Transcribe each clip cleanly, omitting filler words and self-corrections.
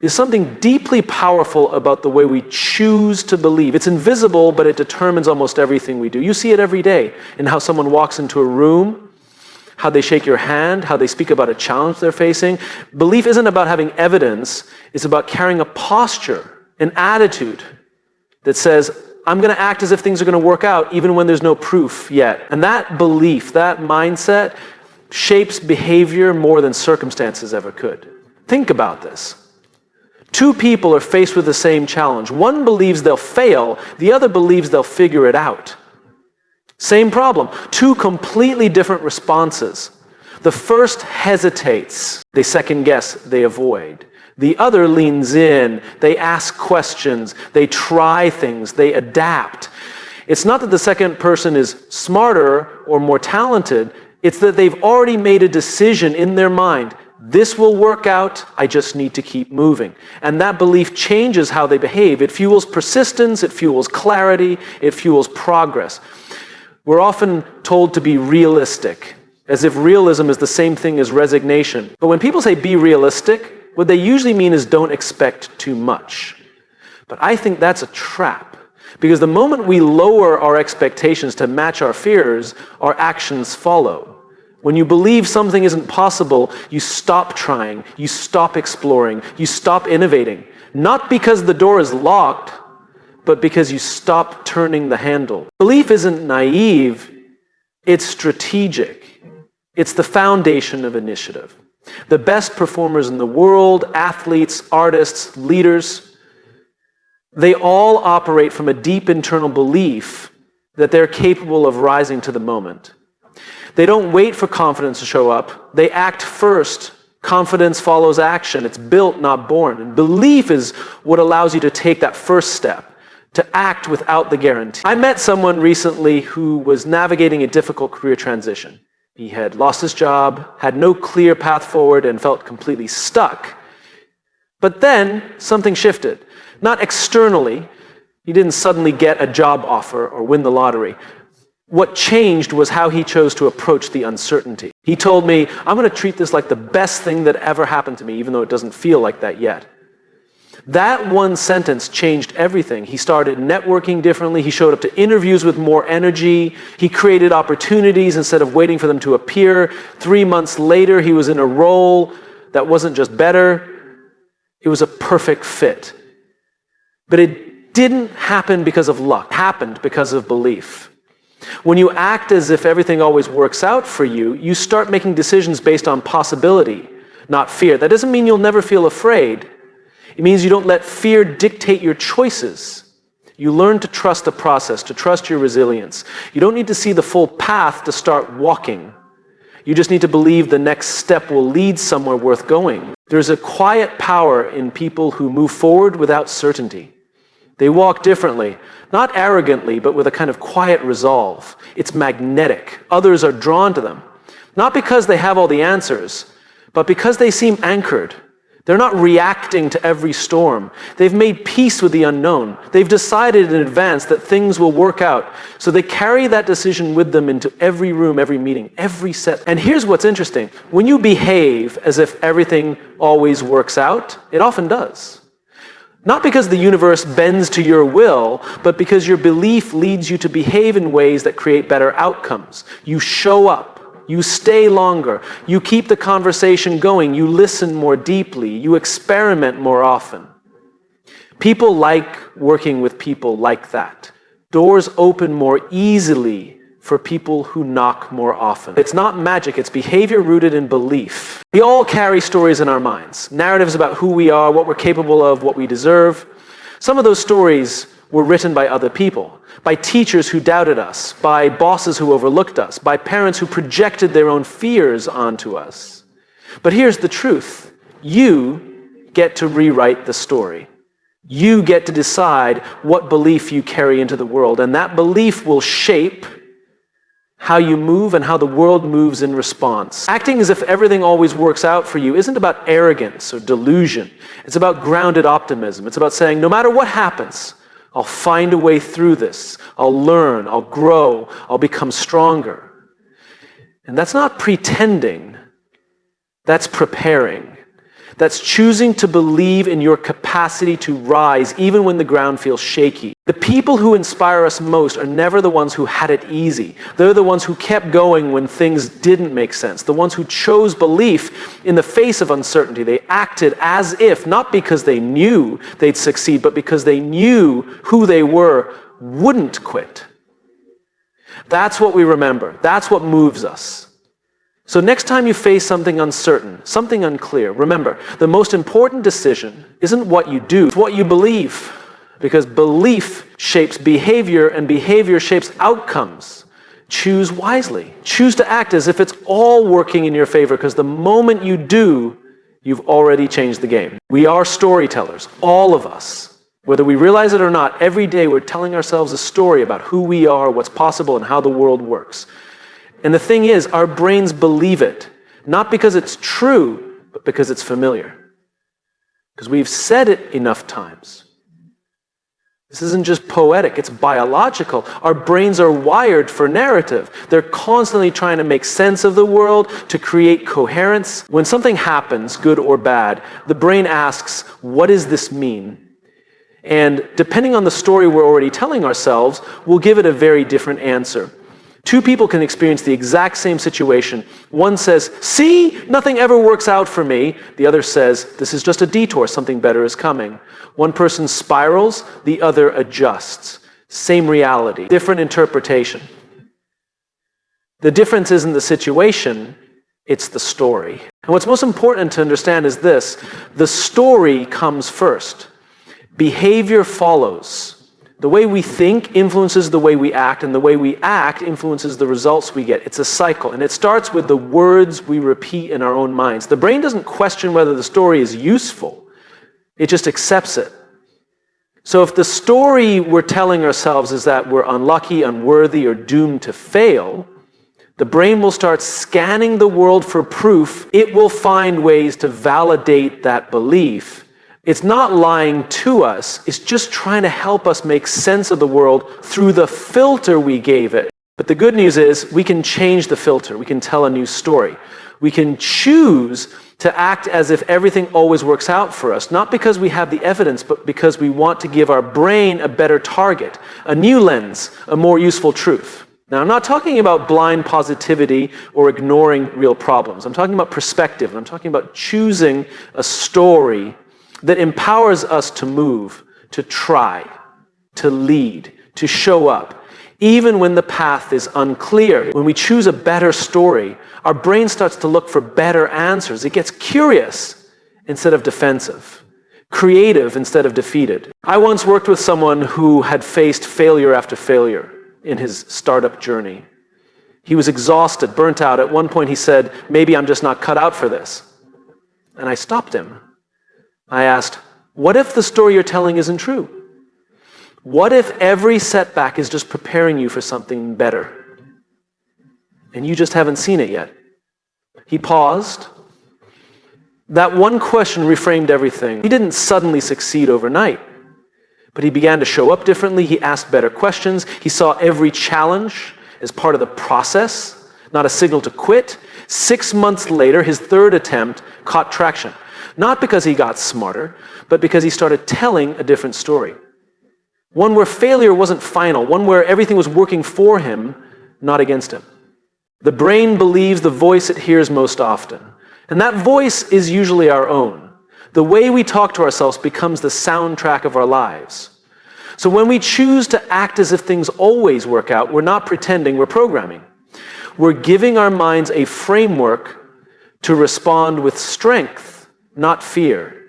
is something deeply powerful about the way we choose to believe. It's invisible, but it determines almost everything we do. You see it every day in how someone walks into a room, how they shake your hand, how they speak about a challenge they're facing. Belief isn't about having evidence, it's about carrying a posture, an attitude that says, I'm going to act as if things are going to work out even when there's no proof yet. And that belief, that mindset, shapes behavior more than circumstances ever could. Think about this. Two people are faced with the same challenge. One believes they'll fail, the other believes they'll figure it out. Same problem. Two completely different responses. The first hesitates. They second guess, they avoid. The other leans in, they ask questions, they try things, they adapt. It's not that the second person is smarter or more talented, it's that they've already made a decision in their mind. This will work out, I just need to keep moving. And that belief changes how they behave. It fuels persistence, it fuels clarity, it fuels progress. We're often told to be realistic, as if realism is the same thing as resignation. But when people say be realistic, what they usually mean is don't expect too much. But I think that's a trap. Because the moment we lower our expectations to match our fears, our actions follow. When you believe something isn't possible, you stop trying, you stop exploring, you stop innovating. Not because the door is locked, but because you stop turning the handle. Belief isn't naive, it's strategic. It's the foundation of initiative. The best performers in the world, athletes, artists, leaders, they all operate from a deep internal belief that they're capable of rising to the moment. They don't wait for confidence to show up. They act first. Confidence follows action. It's built, not born. And belief is what allows you to take that first step, to act without the guarantee. I met someone recently who was navigating a difficult career transition. He had lost his job, had no clear path forward, and felt completely stuck. But then something shifted. Not externally. He didn't suddenly get a job offer or win the lottery. What changed was how he chose to approach the uncertainty. He told me, I'm going to treat this like the best thing that ever happened to me, even though it doesn't feel like that yet. That one sentence changed everything. He started networking differently. He showed up to interviews with more energy. He created opportunities instead of waiting for them to appear. 3 months later, he was in a role that wasn't just better, it was a perfect fit. But it didn't happen because of luck. It happened because of belief. When you act as if everything always works out for you, you start making decisions based on possibility, not fear. That doesn't mean you'll never feel afraid. It means you don't let fear dictate your choices. You learn to trust the process, to trust your resilience. You don't need to see the full path to start walking. You just need to believe the next step will lead somewhere worth going. There's a quiet power in people who move forward without certainty. They walk differently, not arrogantly, but with a kind of quiet resolve. It's magnetic. Others are drawn to them. Not because they have all the answers, but because they seem anchored. They're not reacting to every storm. They've made peace with the unknown. They've decided in advance that things will work out. So they carry that decision with them into every room, every meeting, every set. And here's what's interesting. When you behave as if everything always works out, it often does. Not because the universe bends to your will, but because your belief leads you to behave in ways that create better outcomes. You show up. You stay longer. You keep the conversation going. You listen more deeply. You experiment more often. People like working with people like that. Doors open more easily for people who knock more often. It's not magic, it's behavior rooted in belief. We all carry stories in our minds, narratives about who we are, what we're capable of, what we deserve. Some of those stories were written by other people, by teachers who doubted us, by bosses who overlooked us, by parents who projected their own fears onto us. But here's the truth. You get to rewrite the story. You get to decide what belief you carry into the world, and that belief will shape how you move and how the world moves in response. Acting as if everything always works out for you isn't about arrogance or delusion. It's about grounded optimism. It's about saying, no matter what happens, I'll find a way through this. I'll learn, I'll grow, I'll become stronger. And that's not pretending, that's preparing. That's choosing to believe in your capacity to rise even when the ground feels shaky. The people who inspire us most are never the ones who had it easy. They're the ones who kept going when things didn't make sense. The ones who chose belief in the face of uncertainty. They acted as if, not because they knew they'd succeed, but because they knew who they were wouldn't quit. That's what we remember. That's what moves us. So next time you face something uncertain, something unclear, remember, the most important decision isn't what you do, it's what you believe. Because belief shapes behavior and behavior shapes outcomes. Choose wisely. Choose to act as if it's all working in your favor, because the moment you do, you've already changed the game. We are storytellers, all of us. Whether we realize it or not, every day we're telling ourselves a story about who we are, what's possible, and how the world works. And the thing is, our brains believe it, not because it's true, but because it's familiar. Because we've said it enough times. This isn't just poetic, it's biological. Our brains are wired for narrative. They're constantly trying to make sense of the world, to create coherence. When something happens, good or bad, the brain asks, what does this mean? And depending on the story we're already telling ourselves, we'll give it a very different answer. Two people can experience the exact same situation. One says, see, nothing ever works out for me. The other says, this is just a detour, something better is coming. One person spirals, the other adjusts. Same reality, different interpretation. The difference isn't the situation, it's the story. And what's most important to understand is this: the story comes first. Behavior follows. The way we think influences the way we act, and the way we act influences the results we get. It's a cycle, and it starts with the words we repeat in our own minds. The brain doesn't question whether the story is useful. It just accepts it. So if the story we're telling ourselves is that we're unlucky, unworthy, or doomed to fail, the brain will start scanning the world for proof. It will find ways to validate that belief. It's not lying to us, it's just trying to help us make sense of the world through the filter we gave it. But the good news is we can change the filter, we can tell a new story. We can choose to act as if everything always works out for us, not because we have the evidence, but because we want to give our brain a better target, a new lens, a more useful truth. Now, I'm not talking about blind positivity or ignoring real problems. I'm talking about perspective, and I'm talking about choosing a story that empowers us to move, to try, to lead, to show up, even when the path is unclear. When we choose a better story, our brain starts to look for better answers. It gets curious instead of defensive, creative instead of defeated. I once worked with someone who had faced failure after failure in his startup journey. He was exhausted, burnt out. At one point he said, maybe I'm just not cut out for this. And I stopped him. I asked, what if the story you're telling isn't true? What if every setback is just preparing you for something better? And you just haven't seen it yet. He paused. That one question reframed everything. He didn't suddenly succeed overnight, but he began to show up differently. He asked better questions. He saw every challenge as part of the process, not a signal to quit. 6 months later, his third attempt caught traction. Not because he got smarter, but because he started telling a different story. One where failure wasn't final, one where everything was working for him, not against him. The brain believes the voice it hears most often, and that voice is usually our own. The way we talk to ourselves becomes the soundtrack of our lives. So when we choose to act as if things always work out, we're not pretending, we're programming. We're giving our minds a framework to respond with strength, not fear.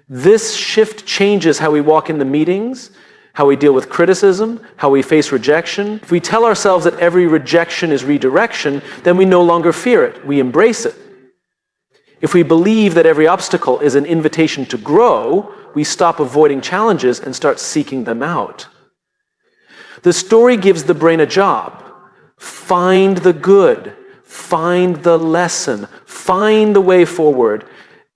This shift changes how we walk in the meetings, how we deal with criticism, how we face rejection. If we tell ourselves that every rejection is redirection, then we no longer fear it. We embrace it. If we believe that every obstacle is an invitation to grow, we stop avoiding challenges and start seeking them out. The story gives the brain a job. Find the good, find the lesson, find the way forward.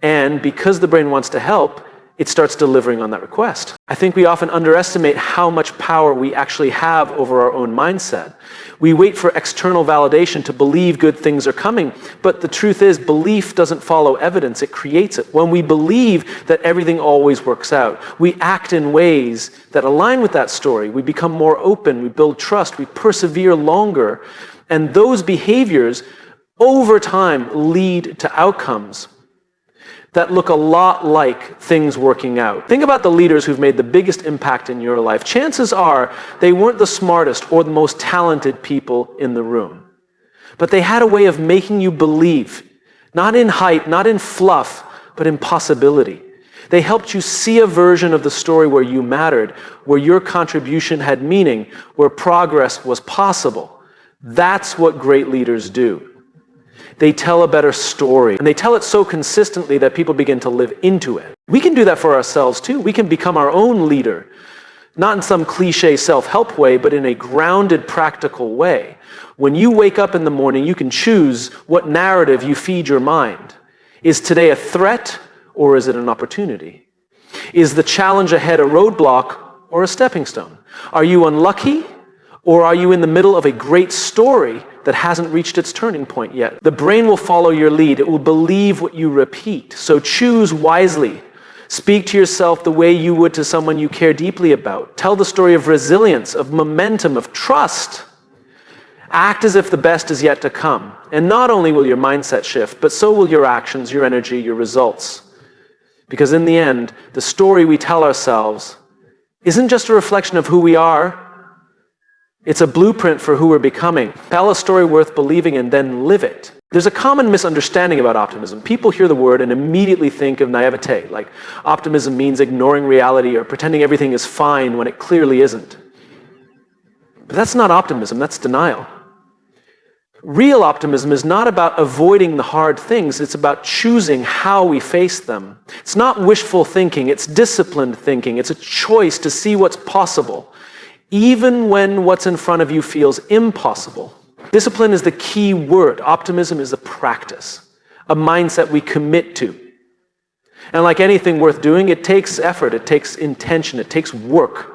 And because the brain wants to help, it starts delivering on that request. I think we often underestimate how much power we actually have over our own mindset. We wait for external validation to believe good things are coming, but the truth is, belief doesn't follow evidence, it creates it. When we believe that everything always works out, we act in ways that align with that story. We become more open, we build trust, we persevere longer, and those behaviors over time lead to outcomes that look a lot like things working out. Think about the leaders who've made the biggest impact in your life. Chances are they weren't the smartest or the most talented people in the room, but they had a way of making you believe, not in hype, not in fluff, but in possibility. They helped you see a version of the story where you mattered, where your contribution had meaning, where progress was possible. That's what great leaders do. They tell a better story, and they tell it so consistently that people begin to live into it. We can do that for ourselves too. We can become our own leader, not in some cliche self-help way, but in a grounded, practical way. When you wake up in the morning, you can choose what narrative you feed your mind. Is today a threat, or is it an opportunity? Is the challenge ahead a roadblock or a stepping stone? Are you unlucky, or are you in the middle of a great story that hasn't reached its turning point yet? The brain will follow your lead. It will believe what you repeat. So choose wisely. Speak to yourself the way you would to someone you care deeply about. Tell the story of resilience, of momentum, of trust. Act as if the best is yet to come. And not only will your mindset shift, but so will your actions, your energy, your results. Because in the end, the story we tell ourselves isn't just a reflection of who we are. It's a blueprint for who we're becoming. Tell a story worth believing and then live it. There's a common misunderstanding about optimism. People hear the word and immediately think of naivete, like optimism means ignoring reality or pretending everything is fine when it clearly isn't. But that's not optimism, that's denial. Real optimism is not about avoiding the hard things, it's about choosing how we face them. It's not wishful thinking, it's disciplined thinking. It's a choice to see what's possible, even when what's in front of you feels impossible. Discipline is the key word. Optimism is a practice, a mindset we commit to. And like anything worth doing, it takes effort, it takes intention, it takes work.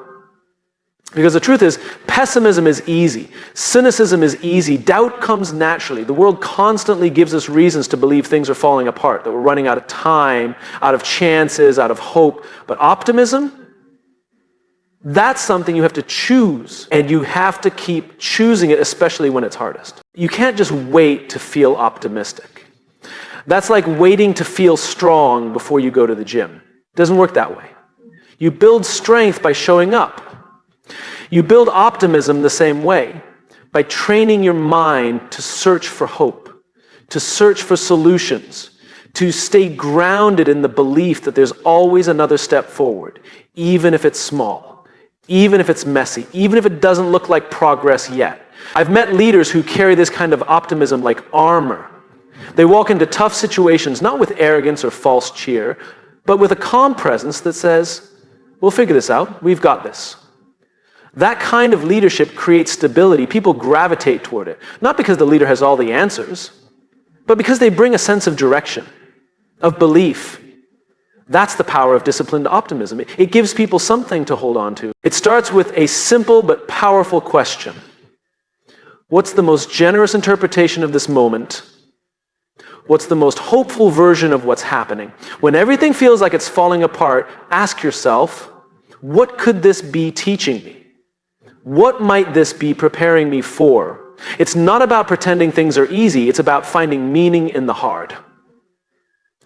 Because the truth is, pessimism is easy. Cynicism is easy. Doubt comes naturally. The world constantly gives us reasons to believe things are falling apart, that we're running out of time, out of chances, out of hope. But optimism, that's something you have to choose, and you have to keep choosing it, especially when it's hardest. You can't just wait to feel optimistic. That's like waiting to feel strong before you go to the gym. It doesn't work that way. You build strength by showing up. You build optimism the same way, by training your mind to search for hope, to search for solutions, to stay grounded in the belief that there's always another step forward, even if it's small. Even if it's messy, even if it doesn't look like progress yet. I've met leaders who carry this kind of optimism like armor. They walk into tough situations, not with arrogance or false cheer, but with a calm presence that says, we'll figure this out, we've got this. That kind of leadership creates stability. People gravitate toward it, not because the leader has all the answers, but because they bring a sense of direction, of belief. That's the power of disciplined optimism. It gives people something to hold on to. It starts with a simple but powerful question. What's the most generous interpretation of this moment? What's the most hopeful version of what's happening? When everything feels like it's falling apart, ask yourself, what could this be teaching me? What might this be preparing me for? It's not about pretending things are easy. It's about finding meaning in the hard.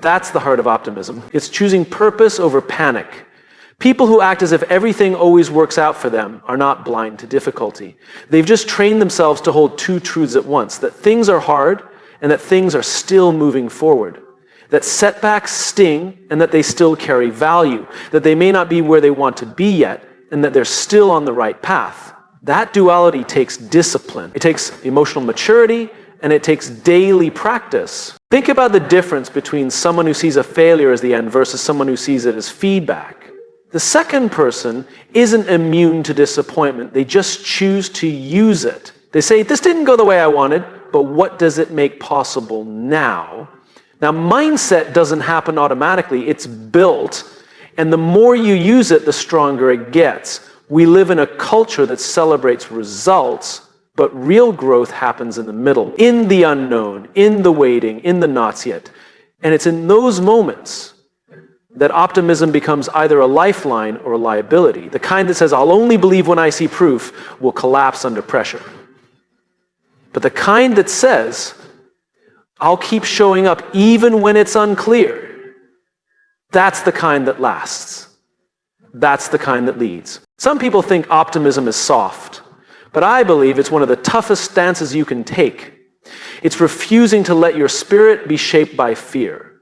That's the heart of optimism. It's choosing purpose over panic. People who act as if everything always works out for them are not blind to difficulty. They've just trained themselves to hold two truths at once, that things are hard and that things are still moving forward, that setbacks sting and that they still carry value, that they may not be where they want to be yet and that they're still on the right path. That duality takes discipline. It takes emotional maturity and it takes daily practice. Think about the difference between someone who sees a failure as the end versus someone who sees it as feedback. The second person isn't immune to disappointment. They just choose to use it. They say, this didn't go the way I wanted, but what does it make possible now? Now, mindset doesn't happen automatically. It's built. And the more you use it, the stronger it gets. We live in a culture that celebrates results, but real growth happens in the middle, in the unknown, in the waiting, in the not yet. And it's in those moments that optimism becomes either a lifeline or a liability. The kind that says, I'll only believe when I see proof, will collapse under pressure. But the kind that says, I'll keep showing up even when it's unclear, that's the kind that lasts. That's the kind that leads. Some people think optimism is soft, but I believe it's one of the toughest stances you can take. It's refusing to let your spirit be shaped by fear.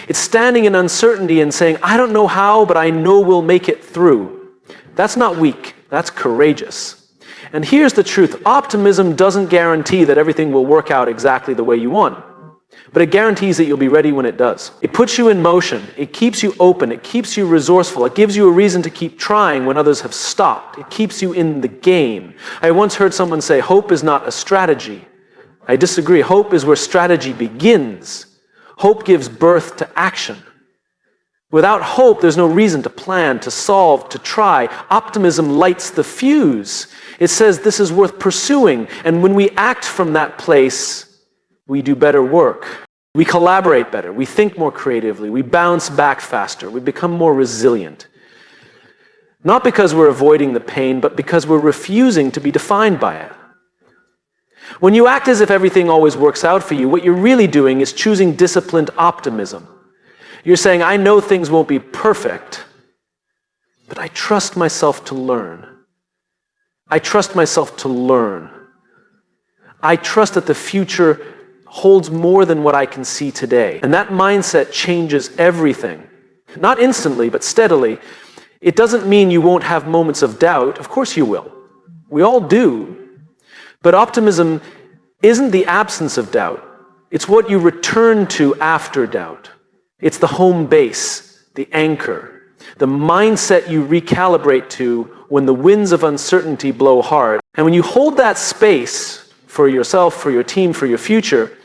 It's standing in uncertainty and saying, I don't know how, but I know we'll make it through. That's not weak, that's courageous. And here's the truth, optimism doesn't guarantee that everything will work out exactly the way you want. But it guarantees that you'll be ready when it does. It puts you in motion. It keeps you open. It keeps you resourceful. It gives you a reason to keep trying when others have stopped. It keeps you in the game. I once heard someone say, hope is not a strategy. I disagree. Hope is where strategy begins. Hope gives birth to action. Without hope, there's no reason to plan, to solve, to try. Optimism lights the fuse. It says this is worth pursuing. And when we act from that place, we do better work. We collaborate better. We think more creatively. We bounce back faster. We become more resilient. Not because we're avoiding the pain, but because we're refusing to be defined by it. When you act as if everything always works out for you, what you're really doing is choosing disciplined optimism. You're saying, I know things won't be perfect, but I trust myself to learn. I trust myself to learn. I trust that the future holds more than what I can see today. And that mindset changes everything. Not instantly, but steadily. It doesn't mean you won't have moments of doubt. Of course you will. We all do. But optimism isn't the absence of doubt. It's what you return to after doubt. It's the home base, the anchor, the mindset you recalibrate to when the winds of uncertainty blow hard. And when you hold that space for yourself, for your team, for your future,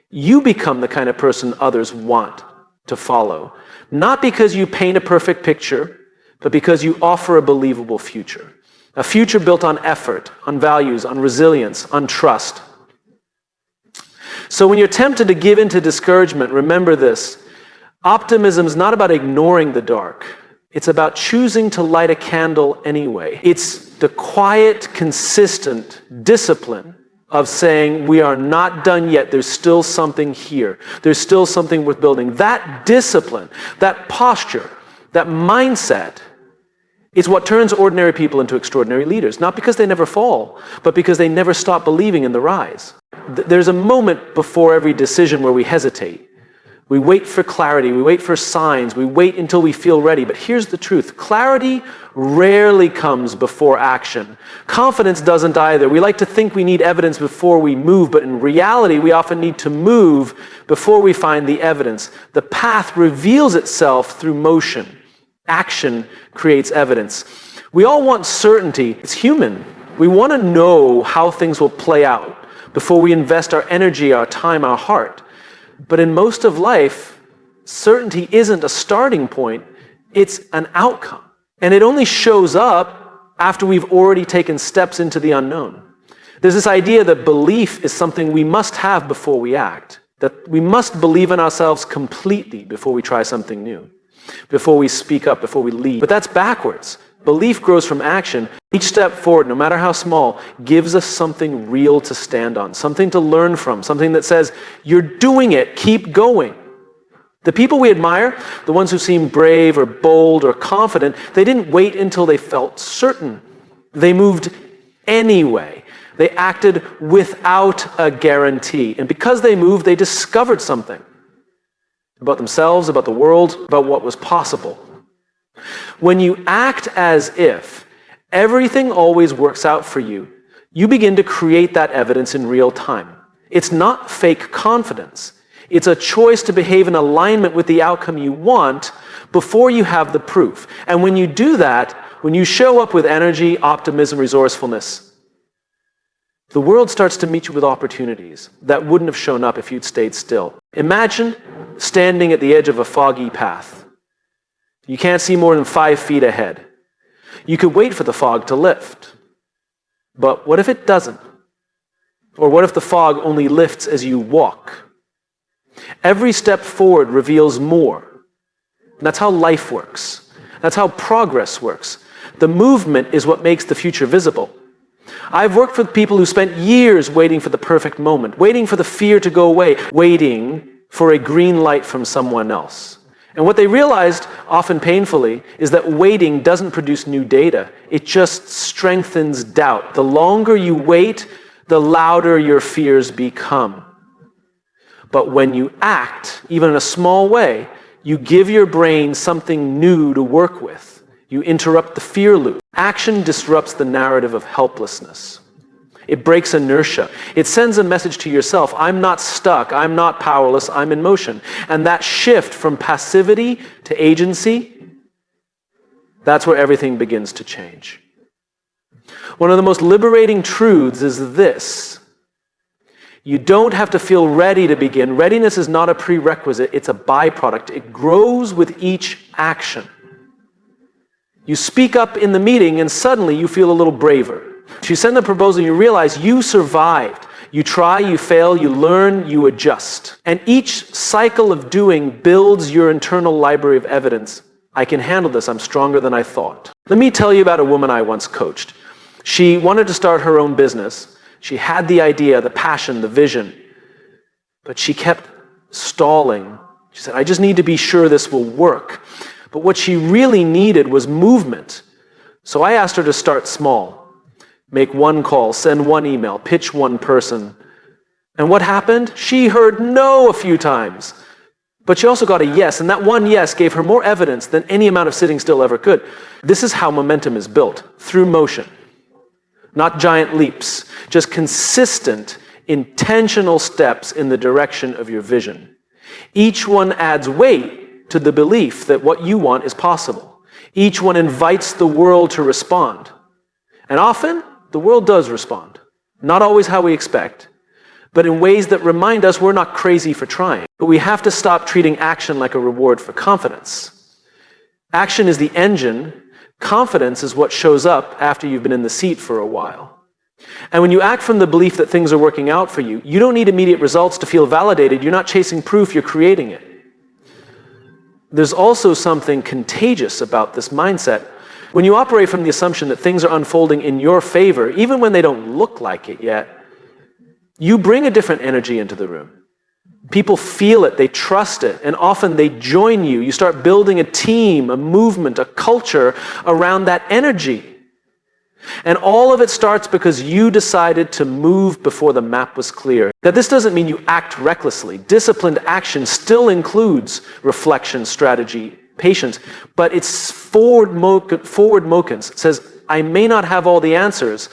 you become the kind of person others want to follow. Not because you paint a perfect picture, but because you offer a believable future. A future built on effort, on values, on resilience, on trust. So when you're tempted to give in to discouragement, remember this. Optimism is not about ignoring the dark. It's about choosing to light a candle anyway. It's the quiet, consistent discipline of saying, we are not done yet. There's still something here. There's still something worth building. That discipline, that posture, that mindset is what turns ordinary people into extraordinary leaders. Not because they never fall, but because they never stop believing in the rise. There's a moment before every decision where we hesitate. We wait for clarity. We wait for signs. We wait until we feel ready. But here's the truth. Clarity rarely comes before action. Confidence doesn't either. We like to think we need evidence before we move, but in reality, we often need to move before we find the evidence. The path reveals itself through motion. Action creates evidence. We all want certainty. It's human. We want to know how things will play out before we invest our energy, our time, our heart. But in most of life, certainty isn't a starting point, it's an outcome. And it only shows up after we've already taken steps into the unknown. There's this idea that belief is something we must have before we act, that we must believe in ourselves completely before we try something new, before we speak up, before we lead. But that's backwards. Belief grows from action. Each step forward, no matter how small, gives us something real to stand on, something to learn from, something that says, you're doing it, keep going. The people we admire, the ones who seem brave or bold or confident, they didn't wait until they felt certain. They moved anyway. They acted without a guarantee. And because they moved, they discovered something about themselves, about the world, about what was possible. When you act as if everything always works out for you, you begin to create that evidence in real time. It's not fake confidence. It's a choice to behave in alignment with the outcome you want before you have the proof. And when you do that, when you show up with energy, optimism, resourcefulness, the world starts to meet you with opportunities that wouldn't have shown up if you'd stayed still. Imagine standing at the edge of a foggy path. You can't see more than 5 feet ahead. You could wait for the fog to lift. But what if it doesn't? Or what if the fog only lifts as you walk? Every step forward reveals more. And that's how life works. That's how progress works. The movement is what makes the future visible. I've worked with people who spent years waiting for the perfect moment, waiting for the fear to go away, waiting for a green light from someone else. And what they realized, often painfully, is that waiting doesn't produce new data. It just strengthens doubt. The longer you wait, the louder your fears become. But when you act, even in a small way, you give your brain something new to work with. You interrupt the fear loop. Action disrupts the narrative of helplessness. It breaks inertia. It sends a message to yourself, I'm not stuck, I'm not powerless, I'm in motion. And that shift from passivity to agency, that's where everything begins to change. One of the most liberating truths is this. You don't have to feel ready to begin. Readiness is not a prerequisite, it's a byproduct. It grows with each action. You speak up in the meeting and suddenly you feel a little braver. If you send a proposal, you realize you survived. You try, you fail, you learn, you adjust. And each cycle of doing builds your internal library of evidence. I can handle this, I'm stronger than I thought. Let me tell you about a woman I once coached. She wanted to start her own business. She had the idea, the passion, the vision, but she kept stalling. She said, I just need to be sure this will work. But what she really needed was movement. So I asked her to start small. Make one call, send one email, pitch one person. And what happened? She heard no a few times. But she also got a yes, and that one yes gave her more evidence than any amount of sitting still ever could. This is how momentum is built, through motion. Not giant leaps, just consistent, intentional steps in the direction of your vision. Each one adds weight to the belief that what you want is possible. Each one invites the world to respond. And often, the world does respond. Not always how we expect, but in ways that remind us we're not crazy for trying. But we have to stop treating action like a reward for confidence. Action is the engine. Confidence is what shows up after you've been in the seat for a while. And when you act from the belief that things are working out for you, you don't need immediate results to feel validated. You're not chasing proof, you're creating it. There's also something contagious about this mindset. When you operate from the assumption that things are unfolding in your favor, even when they don't look like it yet, you bring a different energy into the room. People feel it, they trust it, and often they join you. You start building a team, a movement, a culture around that energy. And all of it starts because you decided to move before the map was clear. Now, this doesn't mean you act recklessly. Disciplined action still includes reflection, strategy, patience, but it's forward mocance. It says, I may not have all the answers,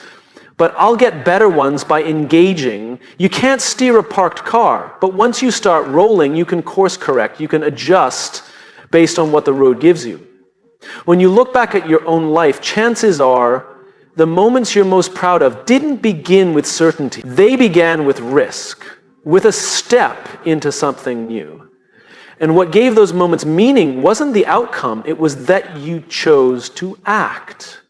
but I'll get better ones by engaging. You can't steer a parked car, but once you start rolling, you can course correct, you can adjust based on what the road gives you. When you look back at your own life, chances are the moments you're most proud of didn't begin with certainty. They began with risk, with a step into something new. And what gave those moments meaning wasn't the outcome, it was that you chose to act.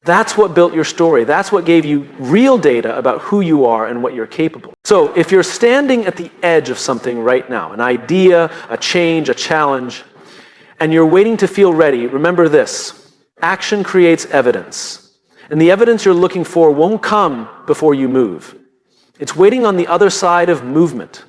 That's what built your story. That's what gave you real data about who you are and what you're capable of. So if you're standing at the edge of something right now, an idea, a change, a challenge, and you're waiting to feel ready, remember this. Action creates evidence. And the evidence you're looking for won't come before you move. It's waiting on the other side of movement.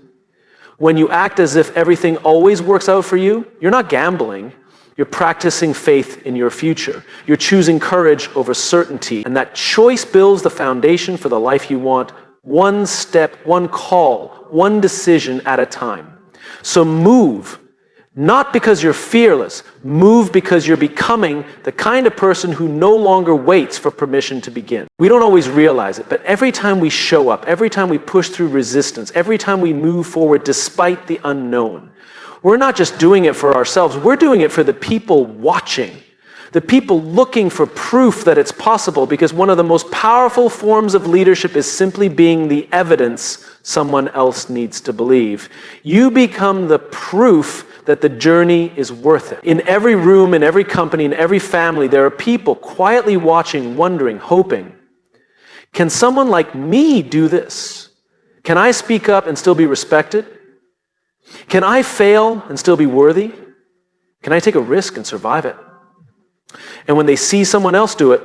When you act as if everything always works out for you, you're not gambling. You're practicing faith in your future. You're choosing courage over certainty. And that choice builds the foundation for the life you want, one step, one call, one decision at a time. So move, not because you're fearless. Move because you're becoming the kind of person who no longer waits for permission to begin. We don't always realize it, but every time we show up, every time we push through resistance, every time we move forward despite the unknown, we're not just doing it for ourselves, we're doing it for the people watching, the people looking for proof that it's possible, because one of the most powerful forms of leadership is simply being the evidence someone else needs to believe. You become the proof that the journey is worth it. In every room, in every company, in every family, there are people quietly watching, wondering, hoping, can someone like me do this? Can I speak up and still be respected? Can I fail and still be worthy? Can I take a risk and survive it? And when they see someone else do it,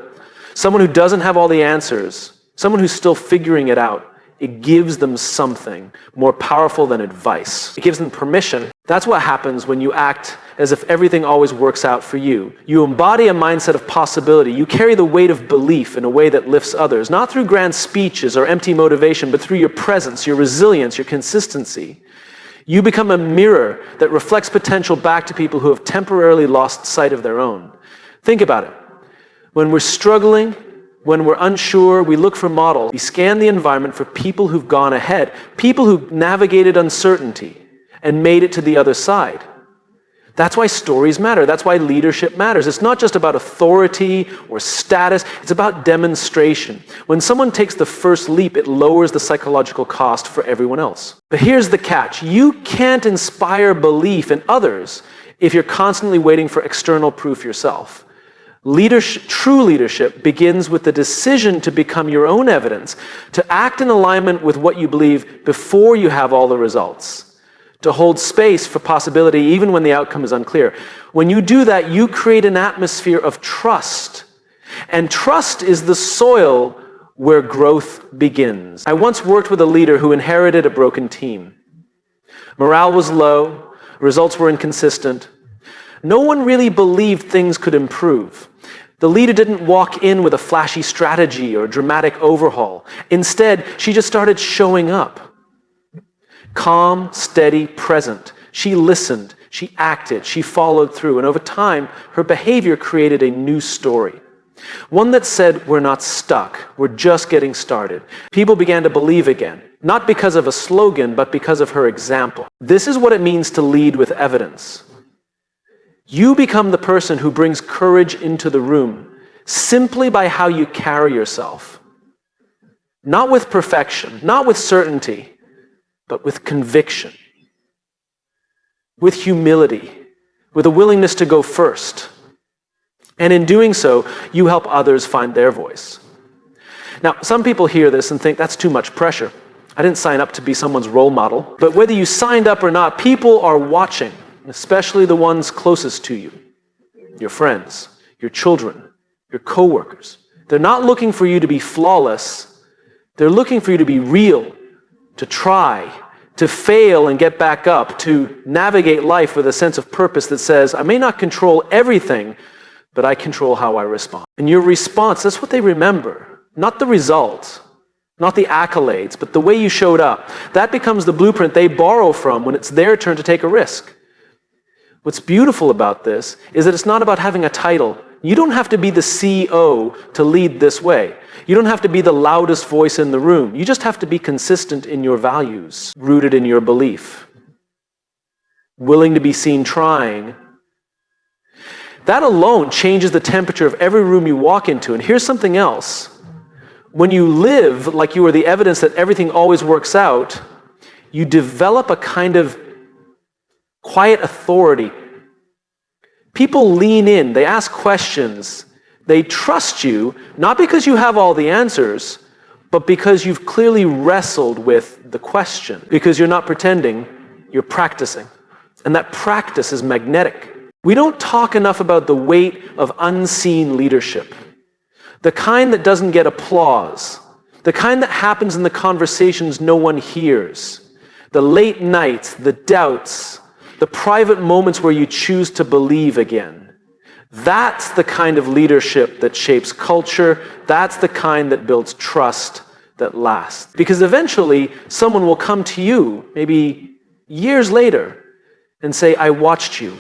someone who doesn't have all the answers, someone who's still figuring it out, it gives them something more powerful than advice. It gives them permission. That's what happens when you act as if everything always works out for you. You embody a mindset of possibility. You carry the weight of belief in a way that lifts others, not through grand speeches or empty motivation, but through your presence, your resilience, your consistency. You become a mirror that reflects potential back to people who have temporarily lost sight of their own. Think about it. When we're struggling, when we're unsure, we look for models. We scan the environment for people who've gone ahead, people who've navigated uncertainty and made it to the other side. That's why stories matter. That's why leadership matters. It's not just about authority or status. It's about demonstration. When someone takes the first leap, it lowers the psychological cost for everyone else. But here's the catch. You can't inspire belief in others if you're constantly waiting for external proof yourself. True leadership begins with the decision to become your own evidence, to act in alignment with what you believe before you have all the results, to hold space for possibility even when the outcome is unclear. When you do that, you create an atmosphere of trust. And trust is the soil where growth begins. I once worked with a leader who inherited a broken team. Morale was low, results were inconsistent. No one really believed things could improve. The leader didn't walk in with a flashy strategy or dramatic overhaul. Instead, she just started showing up. Calm, steady, present. She listened, she acted, she followed through, and over time, her behavior created a new story. One that said, we're not stuck, we're just getting started. People began to believe again, not because of a slogan, but because of her example. This is what it means to lead with evidence. You become the person who brings courage into the room simply by how you carry yourself. Not with perfection, not with certainty, but with conviction, with humility, with a willingness to go first. And in doing so, you help others find their voice. Now, some people hear this and think that's too much pressure. I didn't sign up to be someone's role model. But whether you signed up or not, people are watching. Especially the ones closest to you, your friends, your children, your coworkers. They're not looking for you to be flawless. They're looking for you to be real, to try, to fail and get back up, to navigate life with a sense of purpose that says, I may not control everything, but I control how I respond. And your response, that's what they remember, not the result, not the accolades, but the way you showed up. That becomes the blueprint they borrow from when it's their turn to take a risk. What's beautiful about this is that it's not about having a title. You don't have to be the CEO to lead this way. You don't have to be the loudest voice in the room. You just have to be consistent in your values, rooted in your belief, willing to be seen trying. That alone changes the temperature of every room you walk into. And here's something else. When you live like you are the evidence that everything always works out, you develop a kind of quiet authority. People lean in, they ask questions, they trust you, not because you have all the answers, but because you've clearly wrestled with the question. Because you're not pretending, you're practicing. And that practice is magnetic. We don't talk enough about the weight of unseen leadership. The kind that doesn't get applause. The kind that happens in the conversations no one hears. The late nights, the doubts, the private moments where you choose to believe again. That's the kind of leadership that shapes culture. That's the kind that builds trust that lasts. Because eventually, someone will come to you, maybe years later, and say, I watched you.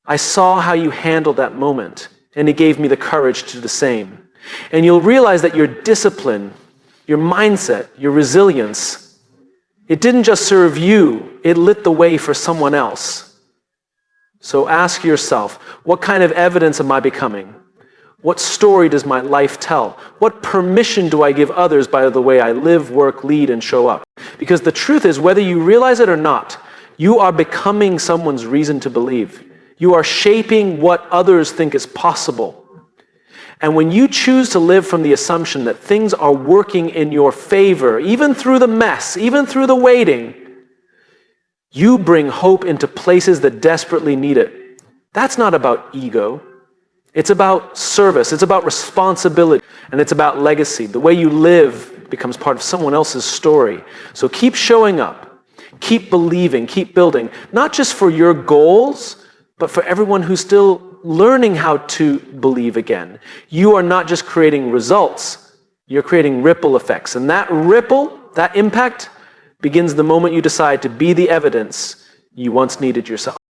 I saw how you handled that moment, and it gave me the courage to do the same. And you'll realize that your discipline, your mindset, your resilience, it didn't just serve you, it lit the way for someone else. So ask yourself, what kind of evidence am I becoming? What story does my life tell? What permission do I give others by the way I live, work, lead, and show up? Because the truth is, whether you realize it or not, You are becoming someone's reason to believe. You are shaping what others think is possible. And when you choose to live from the assumption that things are working in your favor, even through the mess, even through the waiting, you bring hope into places that desperately need it. That's not about ego. It's about service. It's about responsibility. And it's about legacy. The way you live becomes part of someone else's story. So keep showing up. Keep believing. Keep building. Not just for your goals, but for everyone who's still learning how to believe again. You are not just creating results, you're creating ripple effects. And that ripple, that impact, begins the moment you decide to be the evidence you once needed yourself.